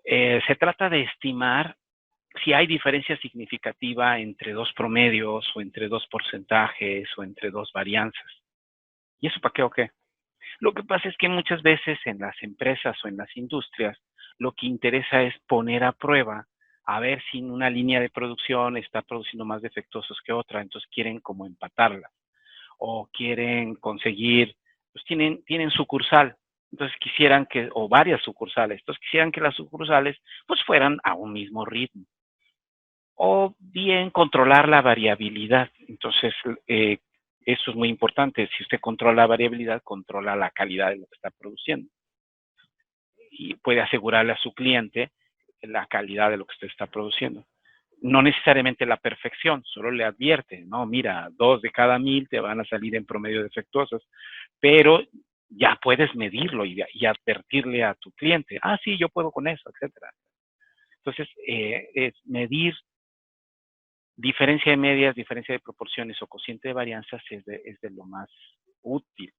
Se trata de estimar si hay diferencia significativa entre dos promedios o entre dos porcentajes o entre dos varianzas. ¿Y eso para qué o qué? Lo que pasa es que muchas veces en las empresas o en las industrias lo que interesa es poner a prueba a ver si una línea de producción está produciendo más defectuosos que otra, entonces quieren como empatarla o quieren conseguir, pues tienen sucursal, entonces quisieran que, o varias sucursales, entonces quisieran que las sucursales pues fueran a un mismo ritmo. O bien controlar la variabilidad. Entonces, eso es muy importante. Si usted controla la variabilidad, controla la calidad de lo que está produciendo. Y puede asegurarle a su cliente la calidad de lo que usted está produciendo. No necesariamente la perfección, solo le advierte, no, mira, 2 de cada 1000 te van a salir en promedio defectuosas, pero ya puedes medirlo y advertirle a tu cliente, ah, sí, yo puedo con eso, etcétera. Entonces, es medir diferencia de medias, diferencia de proporciones o cociente de varianzas es de lo más útil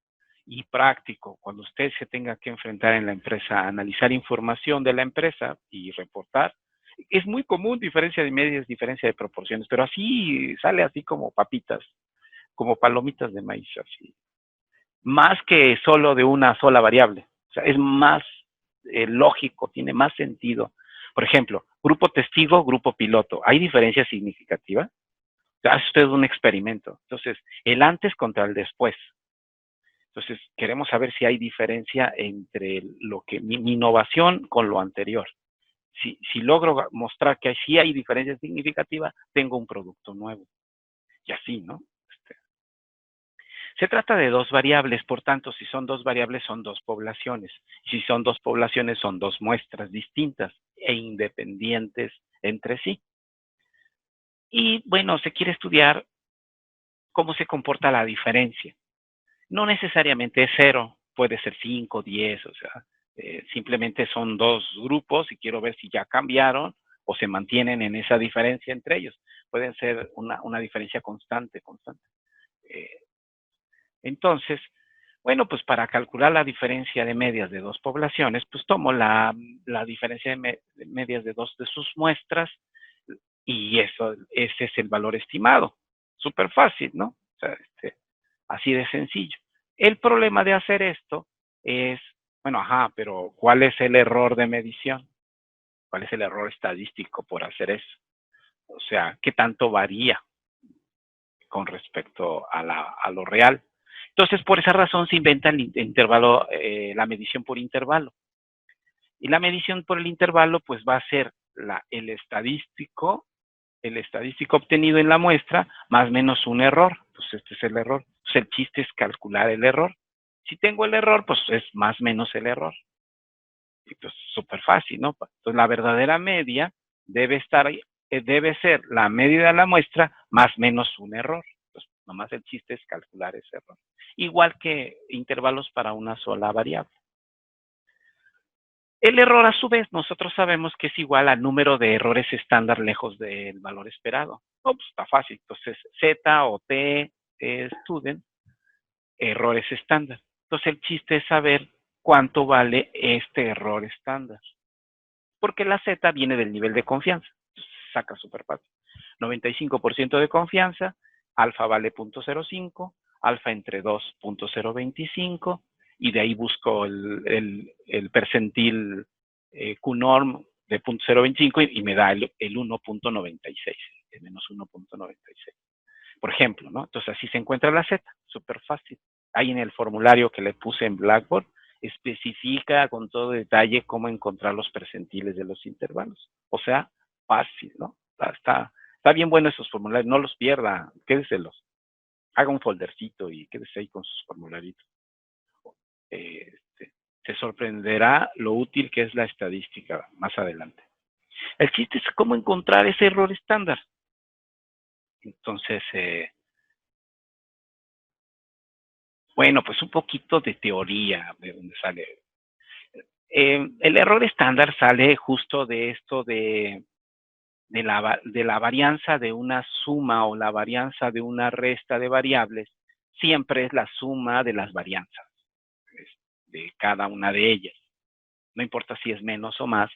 y práctico cuando usted se tenga que enfrentar en la empresa a analizar información de la empresa y reportar. Es muy común diferencia de medias, diferencia de proporciones, pero así sale así como papitas, como palomitas de maíz, así. Más que solo de una sola variable. O sea, es más lógico, tiene más sentido. Por ejemplo, grupo testigo, grupo piloto. ¿Hay diferencia significativa? Hace usted un experimento. Entonces, el antes contra el después. Entonces, queremos saber si hay diferencia entre lo que mi innovación con lo anterior. Si logro mostrar que sí hay diferencia significativa, tengo un producto nuevo. Y así, ¿no? Se trata de dos variables, por tanto, si son dos variables, son dos poblaciones. Si son dos poblaciones, son dos muestras distintas e independientes entre sí. Y bueno, se quiere estudiar cómo se comporta la diferencia. No necesariamente es 0, puede ser 5, 10, o sea, simplemente son dos grupos y quiero ver si ya cambiaron o se mantienen en esa diferencia entre ellos. Pueden ser una diferencia constante. Eh, entonces, bueno, pues para calcular la diferencia de medias de dos poblaciones, pues tomo la diferencia de medias de dos de sus muestras y ese es el valor estimado. Súper fácil, ¿no? O sea, así de sencillo. El problema de hacer esto es, bueno, pero ¿cuál es el error de medición? ¿Cuál es el error estadístico por hacer eso? O sea, ¿qué tanto varía con respecto a lo real? Entonces, por esa razón se inventa el intervalo, la medición por intervalo. Y la medición por el intervalo, pues va a ser el estadístico obtenido en la muestra, más o menos un error. Pues este es el error. Pues el chiste es calcular el error. Si tengo el error, pues es más o menos el error. Y pues súper fácil, ¿no? Entonces la verdadera media debe ser la media de la muestra más o menos un error. Pues nomás el chiste es calcular ese error. Igual que intervalos para una sola variable. El error, a su vez, nosotros sabemos que es igual al número de errores estándar lejos del valor esperado. Oh, pues está fácil. Entonces, Z o T student, errores estándar. Entonces, el chiste es saber cuánto vale este error estándar. Porque la Z viene del nivel de confianza. Entonces, saca súper fácil. 95% de confianza, alfa vale 0.05, alfa entre 2.025, y de ahí busco el percentil QNorm de 0.025 y me da el 1.96, el menos 1.96. Por ejemplo, ¿no? Entonces así se encuentra la Z, súper fácil. Ahí en el formulario que le puse en Blackboard, especifica con todo detalle cómo encontrar los percentiles de los intervalos. O sea, fácil, ¿no? Está bien bueno esos formularios, no los pierda, quédeselos. Haga un foldercito y quédese ahí con sus formularitos. Se sorprenderá lo útil que es la estadística más adelante. El chiste es cómo encontrar ese error estándar. Entonces, bueno, pues un poquito de teoría de dónde sale. El error estándar sale justo de esto de la varianza de una suma o la varianza de una resta de variables, siempre es la suma de las varianzas de cada una de ellas. No importa si es menos o más,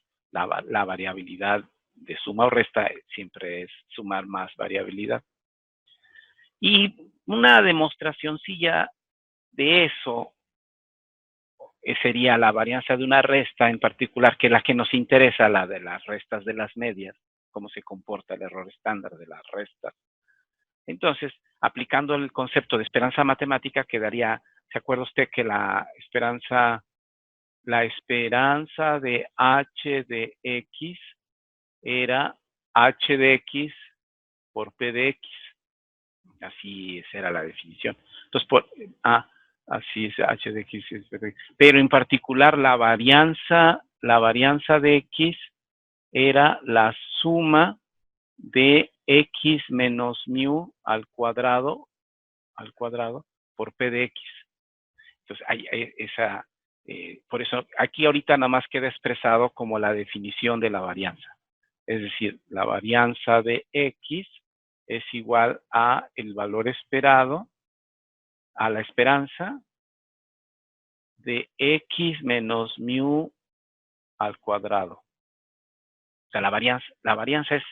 la variabilidad de suma o resta siempre es sumar más variabilidad. Y una demostracióncilla de eso sería la varianza de una resta en particular, que es la que nos interesa, la de las restas de las medias, cómo se comporta el error estándar de las restas. Entonces, aplicando el concepto de esperanza matemática, quedaría, ¿se acuerda usted que la esperanza de h de x era h de x por p de x? Así era la definición. Entonces, así es h de x. Pero en particular la varianza de x era la suma de x menos mu al cuadrado por p de x. Entonces, hay esa, por eso aquí ahorita nada más queda expresado como la definición de la varianza. Es decir, la varianza de x es igual a el valor esperado, a la esperanza de x menos mu al cuadrado. O sea, la varianza es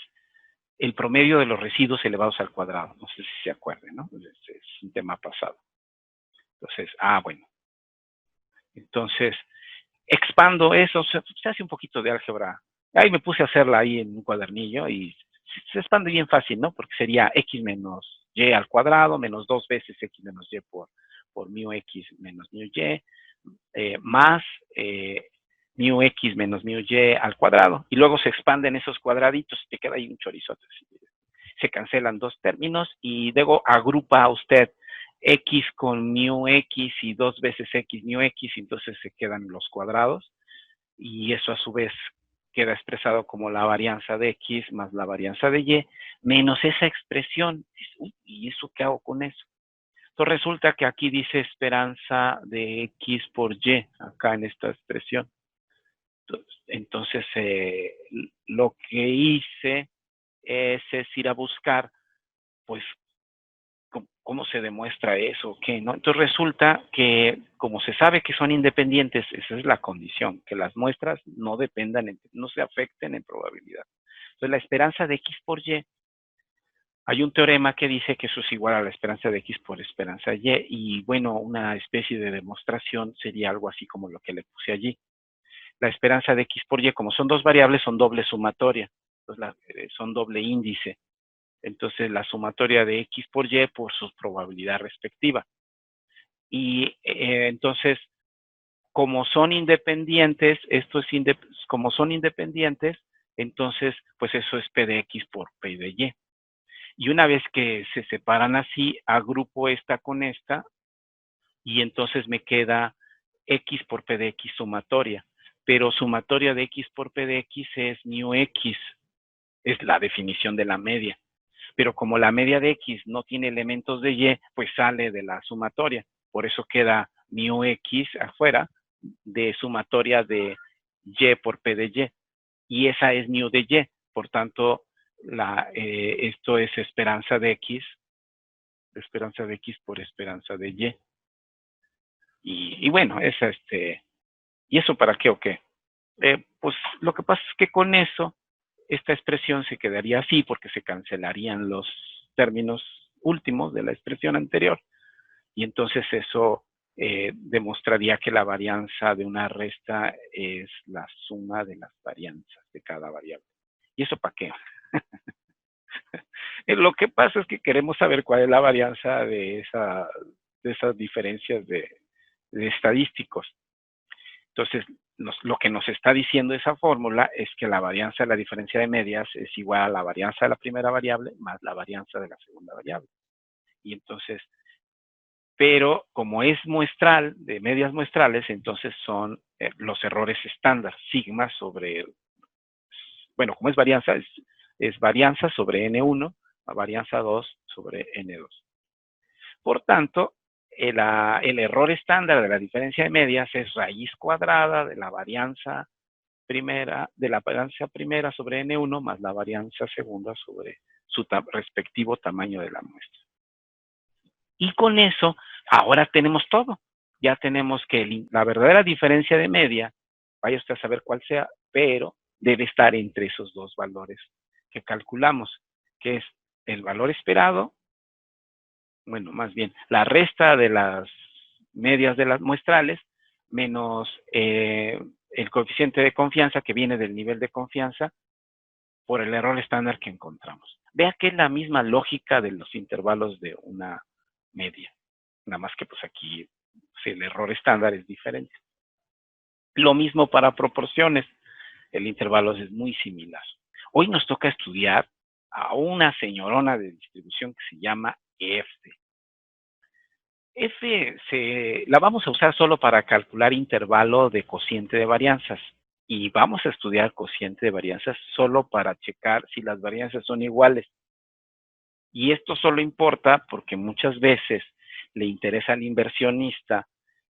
el promedio de los residuos elevados al cuadrado. No sé si se acuerdan, ¿no? Es un tema pasado. Entonces, bueno. Entonces, expando eso, se hace un poquito de álgebra. Ahí me puse a hacerla ahí en un cuadernillo y se expande bien fácil, ¿no? Porque sería x menos y al cuadrado menos 2 veces x menos y por mu x menos mu y más mu x menos mu y al cuadrado. Y luego se expanden esos cuadraditos y te queda ahí un chorizote. Se cancelan dos términos y luego agrupa a usted x con mu x y 2 veces x mu x, y entonces se quedan los cuadrados. Y eso a su vez queda expresado como la varianza de x más la varianza de y, menos esa expresión. ¿Y eso qué hago con eso? Entonces resulta que aquí dice esperanza de x por y, acá en esta expresión. Entonces, lo que hice es ir a buscar, pues, cómo se demuestra eso, qué, ¿no? Entonces resulta que, como se sabe que son independientes, esa es la condición, que las muestras no dependan, no se afecten en probabilidad. Entonces, la esperanza de x por y, hay un teorema que dice que eso es igual a la esperanza de x por esperanza y bueno, una especie de demostración sería algo así como lo que le puse allí. La esperanza de x por y, como son dos variables, son doble sumatoria, entonces son doble índice. Entonces, la sumatoria de x por y por su probabilidad respectiva. Y entonces, como son independientes, como son independientes, entonces, pues eso es p de x por p de y. Y una vez que se separan así, agrupo esta con esta, y entonces me queda x por p de x sumatoria. Pero sumatoria de x por p de x es mu x, es la definición de la media. Pero como la media de x no tiene elementos de y, pues sale de la sumatoria. Por eso queda mu x afuera de sumatoria de y por p de y. Y esa es mu de y. Por tanto, esto es esperanza de x por esperanza de y. Y bueno, ¿y eso para qué o qué? Pues lo que pasa es que con eso, esta expresión se quedaría así porque se cancelarían los términos últimos de la expresión anterior. Y entonces eso demostraría que la varianza de una resta es la suma de las varianzas de cada variable. ¿Y eso para qué? Lo que pasa es que queremos saber cuál es la varianza de esas diferencias de estadísticos. Entonces, lo que nos está diciendo esa fórmula es que la varianza de la diferencia de medias es igual a la varianza de la primera variable más la varianza de la segunda variable. Y entonces, pero como es muestral, de medias muestrales, entonces son los errores estándar, sigma sobre, bueno, como es varianza, es varianza sobre N1, varianza 2 sobre N2. Por tanto, el error estándar de la diferencia de medias es raíz cuadrada de la varianza primera sobre N1 más la varianza segunda sobre su respectivo tamaño de la muestra. Y con eso, ahora tenemos todo. Ya tenemos que la verdadera diferencia de media, vaya usted a saber cuál sea, pero debe estar entre esos dos valores que calculamos, que es el valor esperado, bueno, más bien, la resta de las medias de las muestrales menos el coeficiente de confianza que viene del nivel de confianza por el error estándar que encontramos. Vea que es la misma lógica de los intervalos de una media, nada más que pues aquí el error estándar es diferente. Lo mismo para proporciones, el intervalo es muy similar. Hoy nos toca estudiar a una señorona de distribución que se llama F. La vamos a usar solo para calcular intervalo de cociente de varianzas y vamos a estudiar cociente de varianzas solo para checar si las varianzas son iguales. Y esto solo importa porque muchas veces le interesa al inversionista.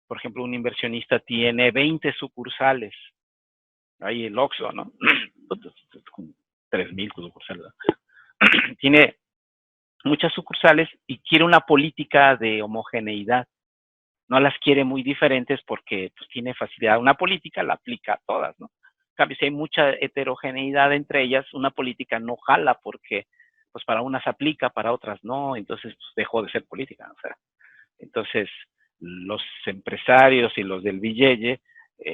Por ejemplo, un inversionista tiene 20 sucursales. Ahí el Oxxo, ¿no? 3,000 sucursales. Tiene muchas sucursales y quiere una política de homogeneidad. No las quiere muy diferentes porque pues, tiene facilidad. Una política la aplica a todas, ¿no? En cambio, si hay mucha heterogeneidad entre ellas, una política no jala porque pues para unas aplica, para otras no, entonces pues, dejó de ser política. O sea, entonces los empresarios y los del billete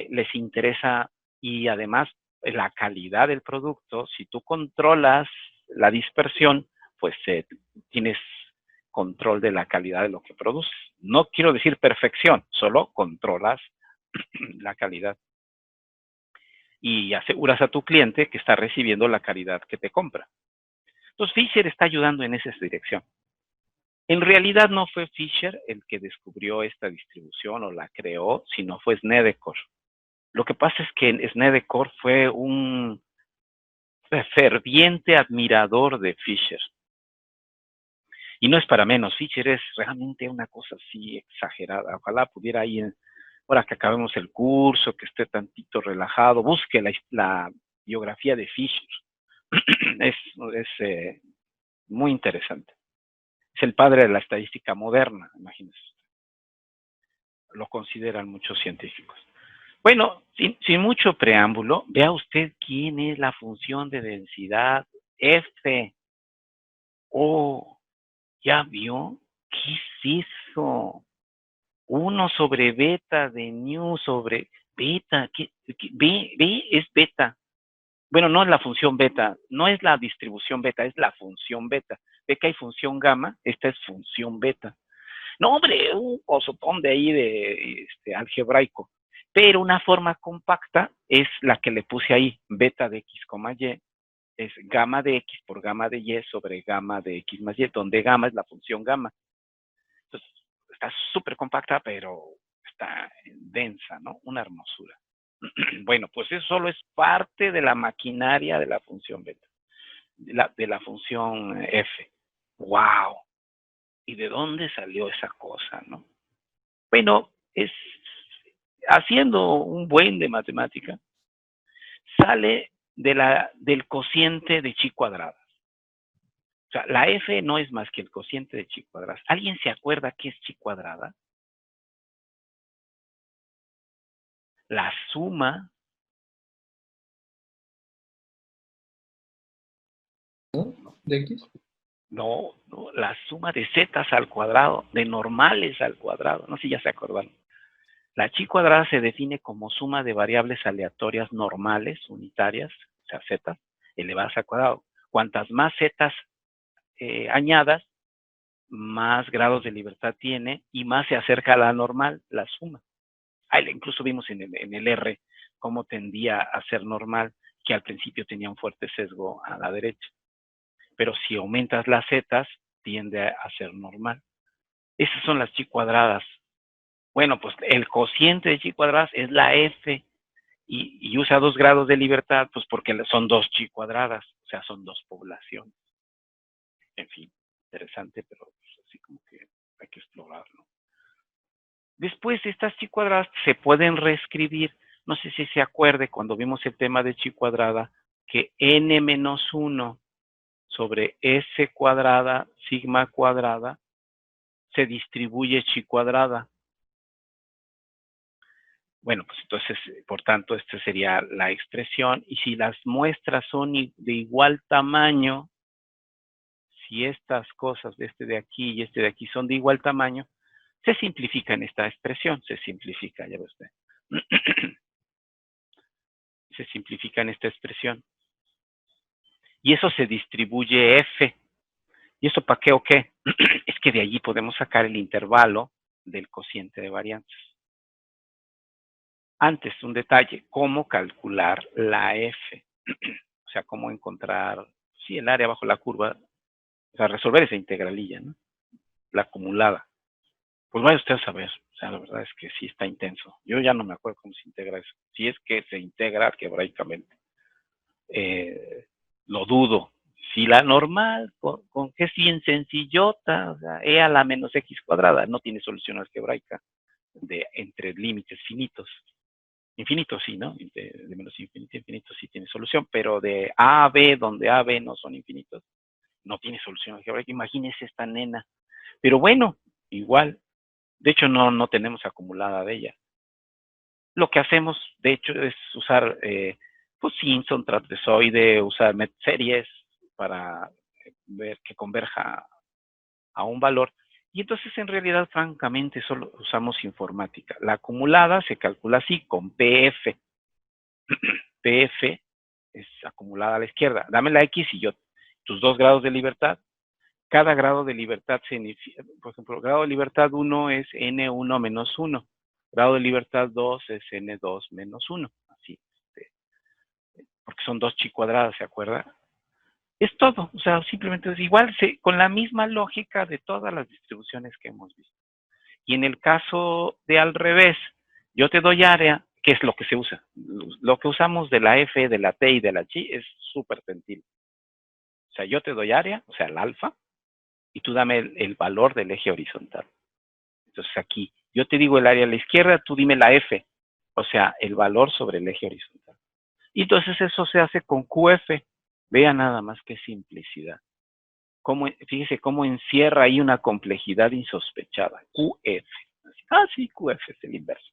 les interesa y además la calidad del producto. Si tú controlas la dispersión, pues tienes control de la calidad de lo que produces. No quiero decir perfección, solo controlas la calidad y aseguras a tu cliente que está recibiendo la calidad que te compra. Entonces Fisher está ayudando en esa dirección. En realidad no fue Fisher el que descubrió esta distribución o la creó, sino fue Snedeker. Lo que pasa es que Snedeker fue un ferviente admirador de Fisher. Y no es para menos, Fisher es realmente una cosa así exagerada. Ojalá pudiera ir, ahora que acabemos el curso, que esté tantito relajado, busque la biografía de Fisher. Es muy interesante. Es el padre de la estadística moderna, imagínense. Lo consideran muchos científicos. Bueno, sin mucho preámbulo, vea usted quién es la función de densidad F. Oh, ¿ya vio? ¿Qué es eso? 1 sobre beta de nu sobre beta. ¿Ve? Es beta. Bueno, no es la función beta, no es la distribución beta, es la función beta. Ve que hay función gamma, esta es función beta. No, hombre, un cosotón de ahí de algebraico. Pero una forma compacta es la que le puse ahí, beta de x, y, es gamma de x por gamma de y sobre gamma de x más y, donde gamma es la función gamma. Entonces, está súper compacta, pero está densa, ¿no? Una hermosura. Bueno, pues eso solo es parte de la maquinaria de la función beta, de la función f. ¡Wow! ¿Y de dónde salió esa cosa, no? Bueno, es haciendo un buen de matemática, sale del cociente de chi cuadrada. O sea, la f no es más que el cociente de chi cuadrada. ¿Alguien se acuerda qué es chi cuadrada? La suma. ¿No? ¿De X? No, la suma de zetas al cuadrado, de normales al cuadrado. No sé si ya se acordaron. La chi cuadrada se define como suma de variables aleatorias normales, unitarias, o sea, zetas, elevadas al cuadrado. Cuantas más zetas añadas, más grados de libertad tiene y más se acerca a la normal, la suma. Incluso vimos en el R cómo tendía a ser normal, que al principio tenía un fuerte sesgo a la derecha. Pero si aumentas las zetas, tiende a ser normal. Esas son las chi cuadradas. Bueno, pues el cociente de chi cuadradas es la F y usa 2 grados de libertad, pues porque son 2 chi cuadradas, o sea, son 2 poblaciones. En fin, interesante, pero pues, así como que hay que explorarlo. Después, estas chi cuadradas se pueden reescribir. No sé si se acuerde cuando vimos el tema de chi cuadrada, que n-1 sobre s cuadrada, sigma cuadrada, se distribuye chi cuadrada. Bueno, pues entonces, por tanto, esta sería la expresión. Y si las muestras son de igual tamaño, si estas cosas, este de aquí y este de aquí, son de igual tamaño, se simplifica en esta expresión, se simplifica, ya ve usted. Se simplifica en esta expresión. Y eso se distribuye F. ¿Y eso para qué o qué? Es que de allí podemos sacar el intervalo del cociente de varianzas. Antes, un detalle, cómo calcular la F. O sea, cómo encontrar, sí, el área bajo la curva, o sea, resolver esa integralilla, ¿no? La acumulada. Pues vaya usted a saber, o sea, la verdad es que sí está intenso. Yo ya no me acuerdo cómo se integra eso. Si es que se integra algebraicamente. Lo dudo. Si la normal, con que es bien sencillota, o sea, e a la menos x cuadrada, no tiene solución algebraica entre límites finitos. Infinitos sí, ¿no? De menos infinito a infinito sí tiene solución, pero de A a B, donde A, B no son infinitos, no tiene solución algebraica. Imagínese esta nena. Pero bueno, igual, de hecho no tenemos acumulada de ella. Lo que hacemos, de hecho, es usar pues Simpson, trapezoide, usar series para ver que converja a un valor. Y entonces, en realidad, francamente, solo usamos informática. La acumulada se calcula así, con PF. PF es acumulada a la izquierda. Dame la X y yo, tus 2 grados de libertad. Cada grado de libertad significa, por ejemplo, grado de libertad 1 es N1 menos 1. Grado de libertad 2 es N2 menos 1. Así, porque son 2 chi cuadradas, ¿se acuerda? Es todo, o sea, simplemente es igual, con la misma lógica de todas las distribuciones que hemos visto. Y en el caso de al revés, yo te doy área, que es lo que se usa. Lo que usamos de la F, de la T y de la chi es súper gentil. O sea, yo te doy área, o sea, el alfa, y tú dame el valor del eje horizontal. Entonces aquí, yo te digo el área a la izquierda, tú dime la F, o sea, el valor sobre el eje horizontal. Y entonces eso se hace con QF. Vea nada más qué simplicidad. Fíjese cómo encierra ahí una complejidad insospechada. QF. Ah, sí, QF es el inverso.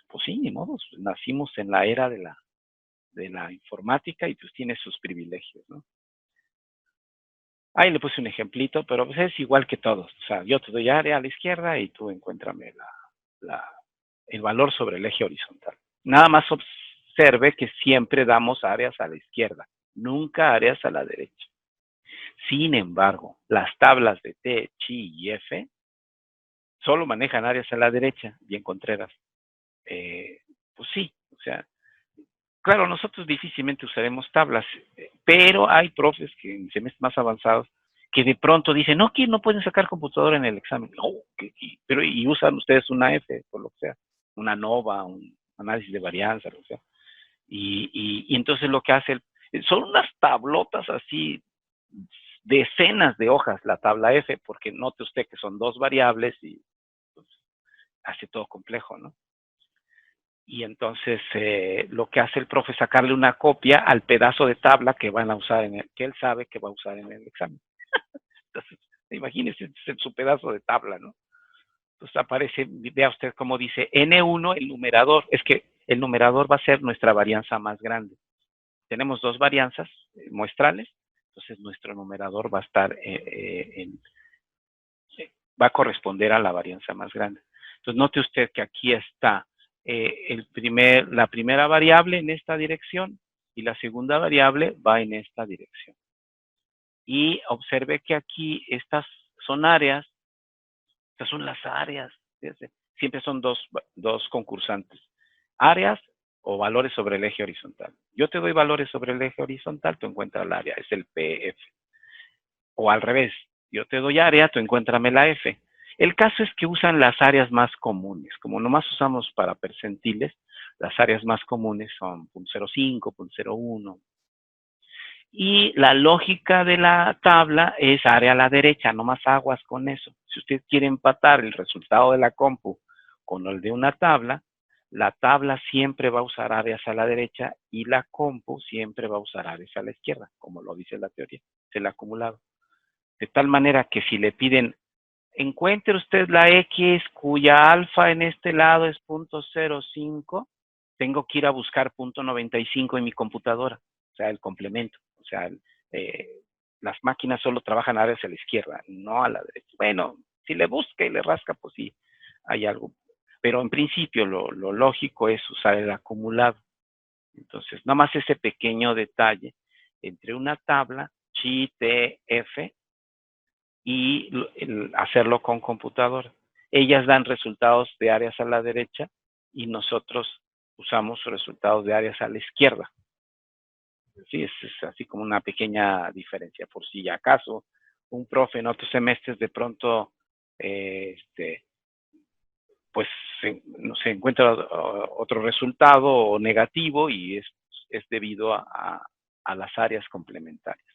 Pues sí, ni modo, nacimos en la era de la informática y pues tiene sus privilegios, ¿no? Ahí le puse un ejemplito, pero pues es igual que todos. O sea, yo te doy área a la izquierda y tú encuéntrame el valor sobre el eje horizontal. Nada más observe que siempre damos áreas a la izquierda, nunca áreas a la derecha. Sin embargo, las tablas de T, Chi y F solo manejan áreas a la derecha, bien Contreras. Pues sí, o sea, claro, nosotros difícilmente usaremos tablas, pero hay profes que en semestres más avanzados que de pronto dicen, no, que no pueden sacar computadora en el examen. No, pero y usan ustedes una F, por lo que sea, una NOVA, un análisis de varianza, lo que sea. Y entonces lo que hace, son unas tablotas así, decenas de hojas la tabla F, porque note usted que son 2 variables y pues, hace todo complejo, ¿no? Y entonces lo que hace el profe es sacarle una copia al pedazo de tabla que van a usar que él sabe que va a usar en el examen. Entonces, imagínese su pedazo de tabla, ¿no? Entonces aparece, vea usted cómo dice N1 el numerador, es que el numerador va a ser nuestra varianza más grande. Tenemos 2 varianzas muestrales, entonces nuestro numerador va a estar va a corresponder a la varianza más grande. Entonces note usted que aquí está la primera variable en esta dirección y la segunda variable va en esta dirección. Y observe que aquí estas son áreas, estas son las áreas, fíjense, siempre son dos concursantes, áreas o valores sobre el eje horizontal. Yo te doy valores sobre el eje horizontal, tú encuentras el área, es el PF. O al revés, yo te doy área, tú encuéntrame la F. El caso es que usan las áreas más comunes. Como nomás usamos para percentiles, las áreas más comunes son 0.05, 0.01. Y la lógica de la tabla es área a la derecha, nomás aguas con eso. Si usted quiere empatar el resultado de la compu con el de una tabla, la tabla siempre va a usar áreas a la derecha y la compu siempre va a usar áreas a la izquierda, como lo dice la teoría, es el acumulado. De tal manera que si le piden, encuentre usted la X cuya alfa en este lado es 0.05, tengo que ir a buscar punto 95 en mi computadora, o sea, el complemento. O sea, las máquinas solo trabajan a hacia la izquierda, no a la derecha. Bueno, si le busca y le rasca, pues sí, hay algo. Pero en principio lo lógico es usar el acumulado. Entonces, nada más ese pequeño detalle entre una tabla, chi, t, f, y hacerlo con computadora. Ellas dan resultados de áreas a la derecha y nosotros usamos resultados de áreas a la izquierda. Sí, es así como una pequeña diferencia, por si acaso un profe en otros semestres de pronto pues se encuentra otro resultado negativo y es debido a las áreas complementarias.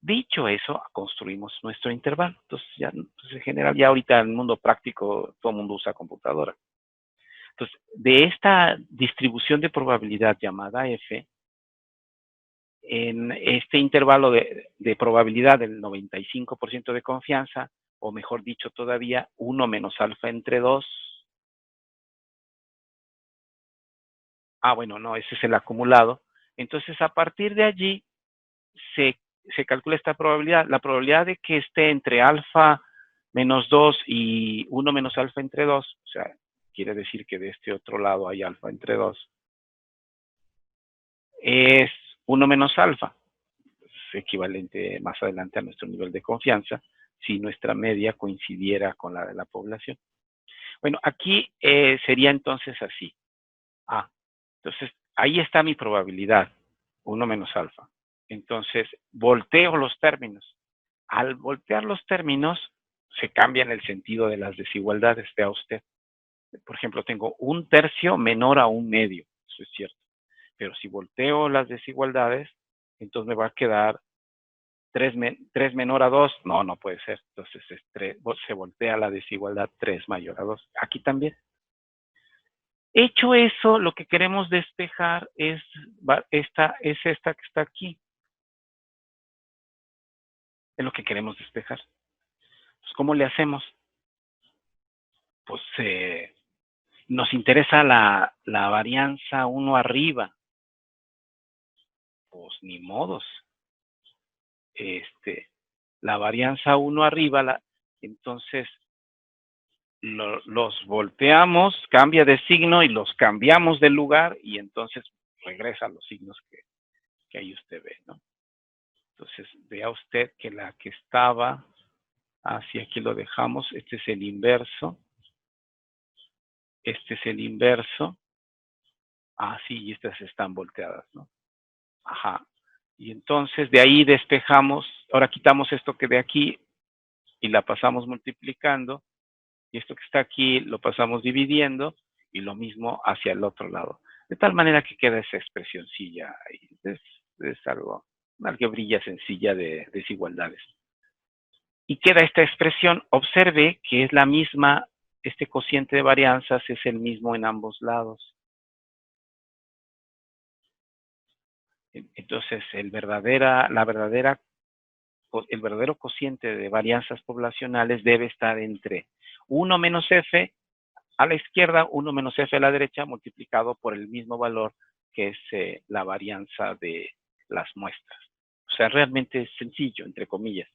Dicho eso, construimos nuestro intervalo. Entonces, ya, pues en general, ya ahorita en el mundo práctico todo el mundo usa computadora. Entonces, de esta distribución de probabilidad llamada F, en este intervalo de probabilidad del 95% de confianza, o mejor dicho todavía, 1 menos alfa entre 2. Bueno, no, ese es el acumulado. Entonces, a partir de allí, se calcula esta probabilidad. La probabilidad de que esté entre alfa menos 2 y 1 menos alfa entre 2, o sea, quiere decir que de este otro lado hay alfa entre 2, es 1 menos alfa, es equivalente más adelante a nuestro nivel de confianza, si nuestra media coincidiera con la de la población. Bueno, aquí sería entonces así. Entonces, ahí está mi probabilidad, 1 menos alfa. Entonces, volteo los términos. Al voltear los términos, se cambian el sentido de las desigualdades, vea usted. Por ejemplo, tengo 1/3 menor a 1/2, eso es cierto. Pero si volteo las desigualdades, entonces me va a quedar 3 menor a 2. No, no puede ser. Entonces se voltea la desigualdad 3 mayor a 2. Aquí también. Hecho eso, lo que queremos despejar es esta que está aquí. Es lo que queremos despejar. Pues, ¿cómo le hacemos? Pues nos interesa la varianza 1 arriba. Pues ni modos. La varianza 1 arriba, entonces los volteamos, cambia de signo y los cambiamos de lugar y entonces regresan los signos que ahí usted ve, ¿no? Entonces, vea usted que la que estaba, así aquí lo dejamos, este es el inverso, este es el inverso, sí, y estas están volteadas, ¿no? Ajá. Y entonces de ahí despejamos, ahora quitamos esto que de aquí y la pasamos multiplicando, y esto que está aquí lo pasamos dividiendo, y lo mismo hacia el otro lado. De tal manera que queda esa expresioncilla ahí. Es algo, una algebrilla sencilla de desigualdades. Y queda esta expresión, observe que es la misma, este cociente de varianzas es el mismo en ambos lados. Entonces, el verdadero cociente de varianzas poblacionales debe estar entre 1 menos f a la izquierda, 1 menos f a la derecha, multiplicado por el mismo valor que es la varianza de las muestras. O sea, realmente es sencillo, entre comillas.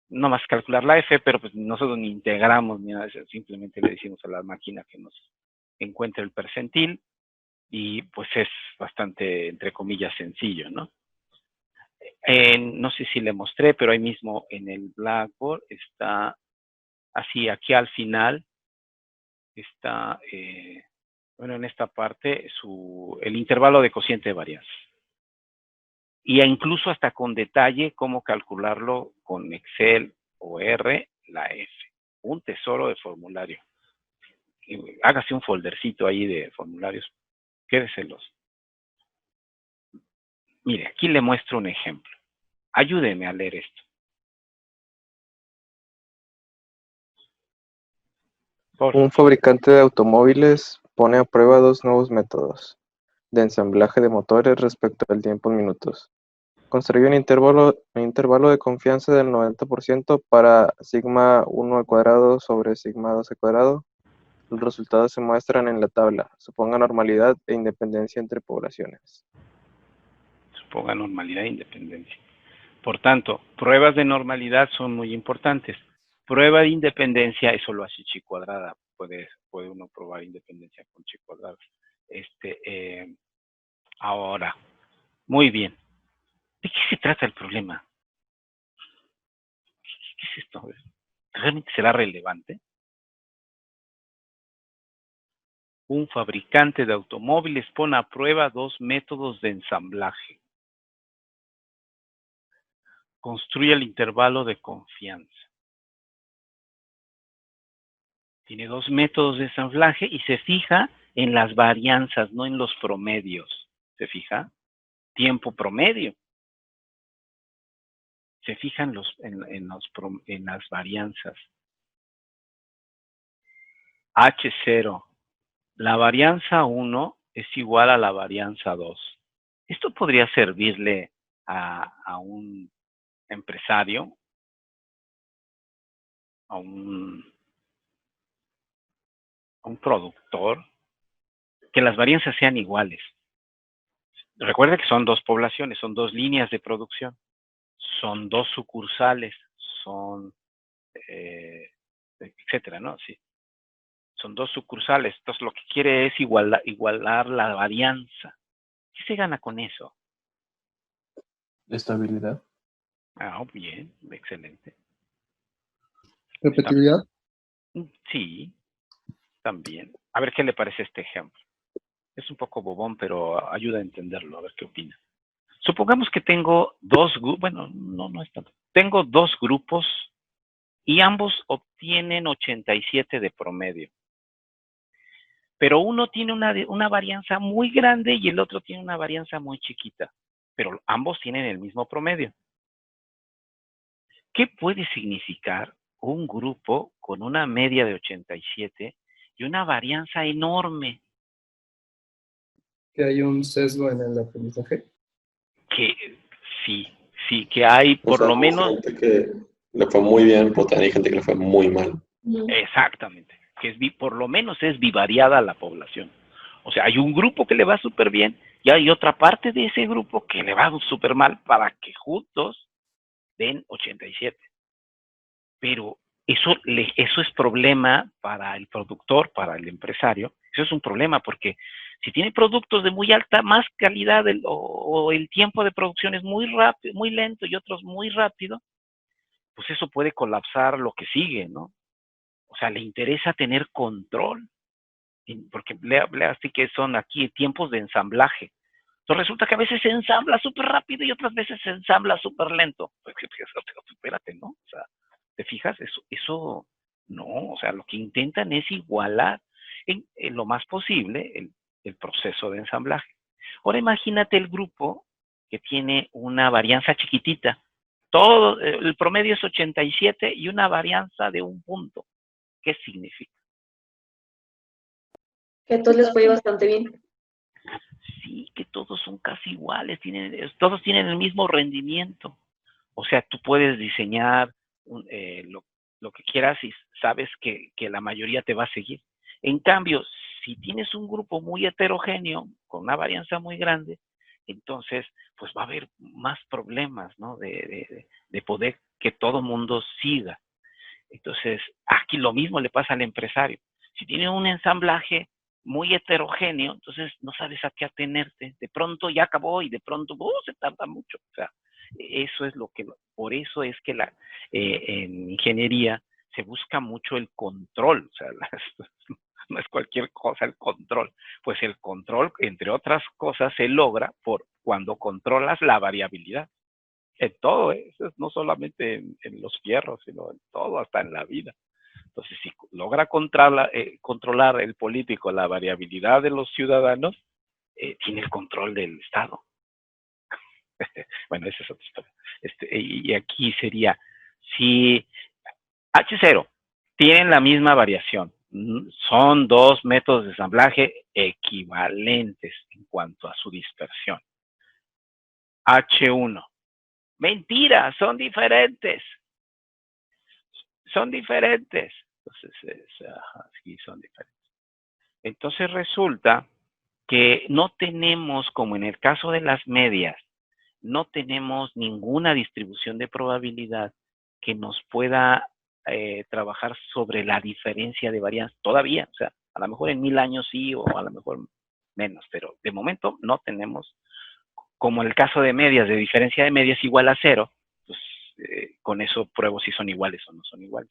No más calcular la f, pero pues nosotros ni integramos ni nada de eso, simplemente le decimos a la máquina que nos encuentre el percentil y pues es bastante, entre comillas, sencillo, ¿no? No sé si le mostré, pero ahí mismo en el Blackboard está así, aquí al final está, bueno, en esta parte, el intervalo de cociente de varianza. Y incluso hasta con detalle cómo calcularlo con Excel o R, la F. Un tesoro de formulario. Hágase un foldercito ahí de formularios, quédeselos. Mire, aquí le muestro un ejemplo. Ayúdeme a leer esto. Un fabricante de automóviles pone a prueba 2 nuevos métodos de ensamblaje de motores respecto al tiempo en minutos. Construye un intervalo de confianza del 90% para sigma 1 al cuadrado sobre sigma 2 al cuadrado Los resultados se muestran en la tabla. Suponga normalidad e independencia entre poblaciones. Suponga normalidad e independencia. Por tanto, pruebas de normalidad son muy importantes. Prueba de independencia, eso lo hace chi cuadrada. Puede uno probar independencia con chi cuadrada. Ahora, muy bien. ¿De qué se trata el problema? ¿Qué es esto? ¿Realmente será relevante? Un fabricante de automóviles pone a prueba dos métodos de ensamblaje. Construye el intervalo de confianza. Tiene dos métodos de ensamblaje y se fija en las varianzas, no en los promedios. ¿Se fija? Tiempo promedio. Se fija en las varianzas. H0. La varianza 1 es igual a la varianza 2. Esto podría servirle a un empresario, a un productor, que las varianzas sean iguales. Recuerda que son dos poblaciones, son dos líneas de producción, son dos sucursales, son, etcétera, ¿no? Sí. Son dos sucursales. Entonces, lo que quiere es igualar la varianza. ¿Qué se gana con eso? Estabilidad. Ah, bien, excelente. Repetibilidad. Sí, también. A ver qué le parece este ejemplo. Es un poco bobón, pero ayuda a entenderlo, a ver qué opina. Supongamos que tengo no es tanto. Tengo dos grupos y ambos obtienen 87 de promedio. Pero uno tiene una varianza muy grande y el otro tiene una varianza muy chiquita. Pero ambos tienen el mismo promedio. ¿Qué puede significar un grupo con una media de 87 y una varianza enorme? Que hay un sesgo en el aprendizaje. Que sí, que hay por lo menos... gente que le fue muy bien, pero también hay gente que le fue muy mal. Exactamente, que por lo menos es bivariada la población. O sea, hay un grupo que le va súper bien y hay otra parte de ese grupo que le va súper mal para que juntos den 87. Pero eso es problema para el productor, para el empresario. Eso es un problema porque si tiene productos de muy alta, más calidad o el tiempo de producción es muy rápido, muy lento y otros muy rápido, pues eso puede colapsar lo que sigue, ¿no? O sea, le interesa tener control, porque lea así que son aquí tiempos de ensamblaje. Entonces resulta que a veces se ensambla súper rápido y otras veces se ensambla súper lento. Pues, espérate, ¿no? O sea, ¿te fijas? Eso no, o sea, lo que intentan es igualar en lo más posible el proceso de ensamblaje. Ahora imagínate el grupo que tiene una varianza chiquitita. Todo, el promedio es 87 y una varianza de 1 punto. ¿Qué significa? Que a todos les fue bastante bien. Sí, que todos son casi iguales, todos tienen el mismo rendimiento. O sea, tú puedes diseñar lo que quieras y sabes que la mayoría te va a seguir. En cambio, si tienes un grupo muy heterogéneo, con una varianza muy grande, entonces, pues va a haber más problemas, ¿no? De poder que todo mundo siga. Entonces, aquí lo mismo le pasa al empresario. Si tiene un ensamblaje muy heterogéneo, entonces no sabes a qué atenerte. De pronto ya acabó y de pronto se tarda mucho. O sea, eso es por eso es que en ingeniería se busca mucho el control. O sea, no es cualquier cosa el control. Pues el control, entre otras cosas, se logra cuando controlas la variabilidad. En todo, eso no solamente en los fierros, sino en todo, hasta en la vida. Entonces, si logra controlar el político la variabilidad de los ciudadanos, tiene el control del Estado. Bueno, esa es otra historia. Y aquí sería, si H0 tienen la misma variación, son dos métodos de ensamblaje equivalentes en cuanto a su dispersión. H1. Mentira, son diferentes. Son diferentes. Entonces, sí, son diferentes. Entonces resulta que no tenemos, como en el caso de las medias, no tenemos ninguna distribución de probabilidad que nos pueda trabajar sobre la diferencia de varianza todavía. O sea, a lo mejor en 1000 años sí, o a lo mejor menos, pero de momento no tenemos, como en el caso de medias, de diferencia de medias igual a 0, pues con eso pruebo si son iguales o no son iguales.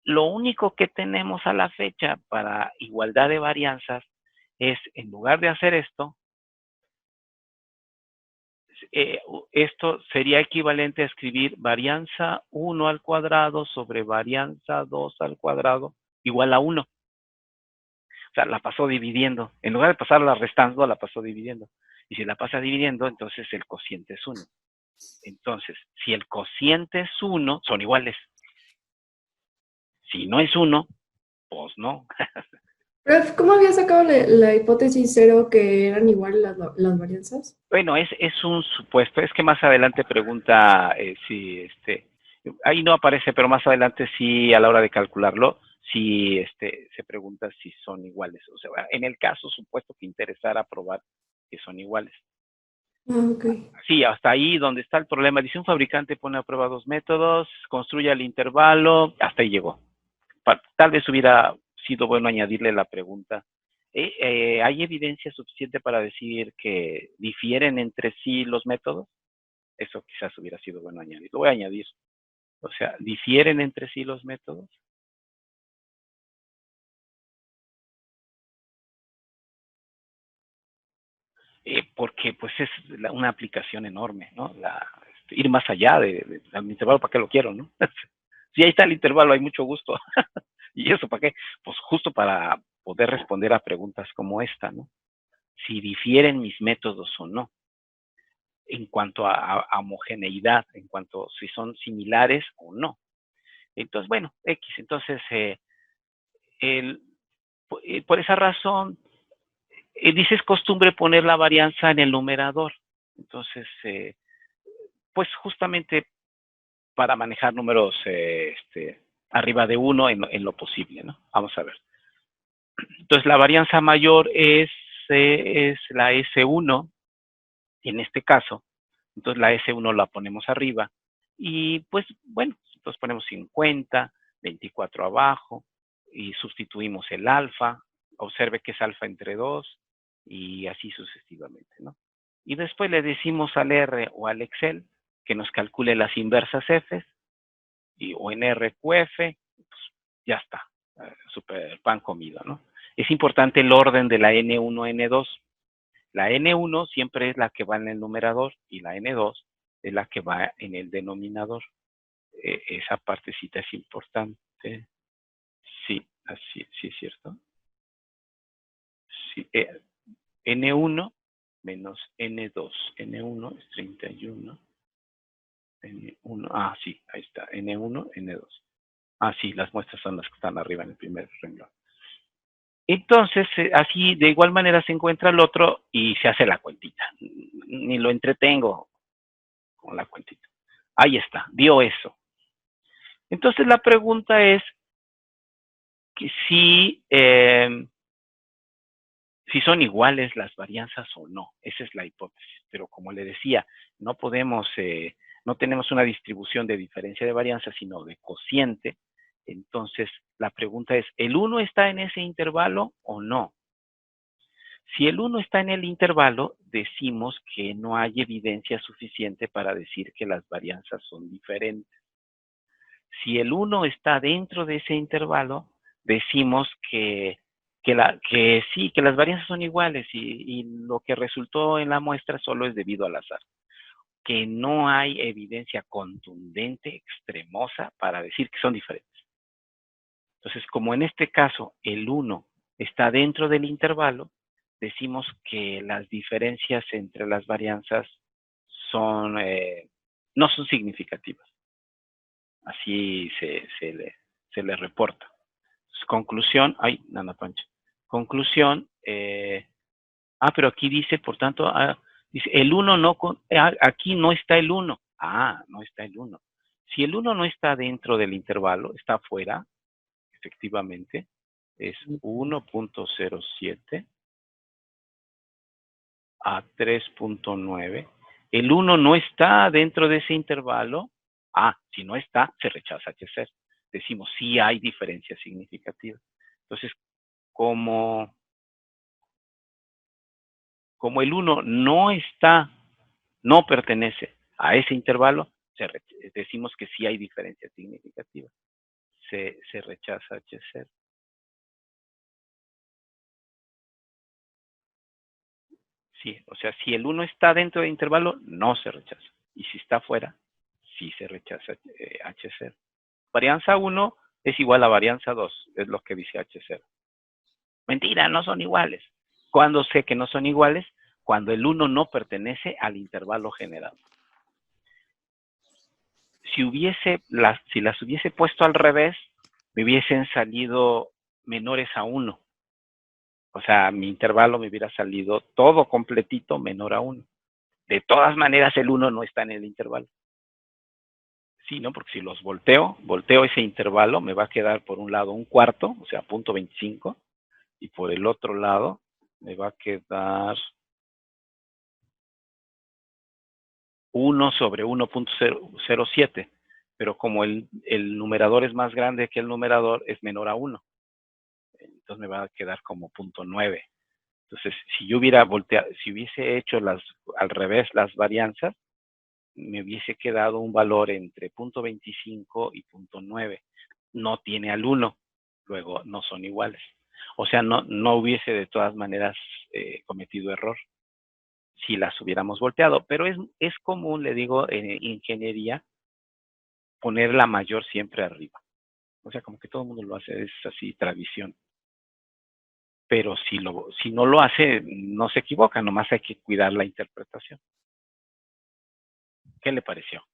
Lo único que tenemos a la fecha para igualdad de varianzas es, en lugar de hacer esto, esto sería equivalente a escribir varianza 1 al cuadrado sobre varianza 2 al cuadrado igual a 1. O sea, la pasó dividiendo. En lugar de pasarla restando, la pasó dividiendo. Y si la pasa dividiendo, entonces el cociente es 1. Entonces, si el cociente es 1, son iguales. Si no es 1, pues no. Prof, ¿cómo había sacado la hipótesis 0 que eran iguales las varianzas? Bueno, es un supuesto. Es que más adelante pregunta si ahí no aparece, pero más adelante sí, a la hora de calcularlo, sí se pregunta si son iguales. O sea, en el caso supuesto que interesara probar que son iguales. Ah, ok. Sí, hasta ahí donde está el problema. Dice, un fabricante pone a prueba 2 métodos, construye el intervalo, hasta ahí llegó. Tal vez hubiera sido bueno añadirle la pregunta. ¿Hay evidencia suficiente para decir que difieren entre sí los métodos? Eso quizás hubiera sido bueno añadir. Lo voy a añadir. O sea, ¿difieren entre sí los métodos? Porque pues es una aplicación enorme, ¿no? Ir más allá del intervalo, ¿para qué lo quiero, no? Si ahí está el intervalo, hay mucho gusto. ¿Y eso para qué? Pues justo para poder responder a preguntas como esta, ¿no? Si difieren mis métodos o no, en cuanto a homogeneidad, en cuanto si son similares o no. Entonces, bueno, X. Entonces, por esa razón, dice, es costumbre poner la varianza en el numerador. Entonces, pues justamente para manejar números arriba de 1 en lo posible, ¿no? Vamos a ver. Entonces, la varianza mayor es la S1, en este caso. Entonces, la S1 la ponemos arriba. Y pues, bueno, entonces ponemos 50, 24 abajo, y sustituimos el alfa. Observe que es alfa entre 2, y así sucesivamente, ¿no? Y después le decimos al R o al Excel que nos calcule las inversas F, o en RQF, pues ya está, super pan comido, ¿no? Es importante el orden de la N1, N2. La N1 siempre es la que va en el numerador y la N2 es la que va en el denominador. Esa partecita es importante. Sí, así, sí es cierto. Sí, N1 menos N2. N1 es 31. N1, sí, ahí está. N1, N2. Sí, las muestras son las que están arriba en el primer renglón. Entonces, así de igual manera se encuentra el otro y se hace la cuentita. Ni lo entretengo con la cuentita. Ahí está, dio eso. Entonces la pregunta es que si son iguales las varianzas o no. Esa es la hipótesis. Pero como le decía, no tenemos una distribución de diferencia de varianza, sino de cociente. Entonces, la pregunta es, ¿el 1 está en ese intervalo o no? Si el 1 está en el intervalo, decimos que no hay evidencia suficiente para decir que las varianzas son diferentes. Si el 1 está dentro de ese intervalo, decimos que sí, que las varianzas son iguales y lo que resultó en la muestra solo es debido al azar. Que no hay evidencia contundente, extremosa, para decir que son diferentes. Entonces, como en este caso el 1 está dentro del intervalo, decimos que las diferencias entre las varianzas no son significativas. Así se le reporta. Conclusión, Nana Pancha. Conclusión, pero aquí dice, por tanto, dice, el 1 no, aquí no está el 1. No está el 1. Si el 1 no está dentro del intervalo, está fuera, efectivamente, es 1.07 a 3.9. El 1 no está dentro de ese intervalo. Si no está, se rechaza HC. Decimos, sí hay diferencia significativa. Entonces, como el 1 no pertenece a ese intervalo, decimos que sí hay diferencia significativa. Se rechaza HC. Sí, o sea, si el 1 está dentro del intervalo, no se rechaza. Y si está fuera, sí se rechaza H0. Varianza 1 es igual a varianza 2, es lo que dice H0. Mentira, no son iguales. ¿Cuándo sé que no son iguales? Cuando el 1 no pertenece al intervalo generado. Si las hubiese puesto al revés, me hubiesen salido menores a 1. O sea, mi intervalo me hubiera salido todo completito menor a 1. De todas maneras, el 1 no está en el intervalo. Sí, ¿no? Porque si los volteo ese intervalo, me va a quedar por un lado un cuarto, o sea, 0.25, y por el otro lado me va a quedar 1 sobre 1.07. Pero como el numerador es más grande que el numerador, es menor a 1. Entonces me va a quedar como 0.9. Entonces, si yo hubiese hecho al revés las varianzas, me hubiese quedado un valor entre 0.25 y 0.9. No tiene al 1, luego no son iguales. O sea, no hubiese de todas maneras cometido error si las hubiéramos volteado. Pero es común, le digo, en ingeniería, poner la mayor siempre arriba. O sea, como que todo el mundo lo hace, es así, tradición. Pero si no lo hace, no se equivoca, nomás hay que cuidar la interpretación. ¿Qué le pareció?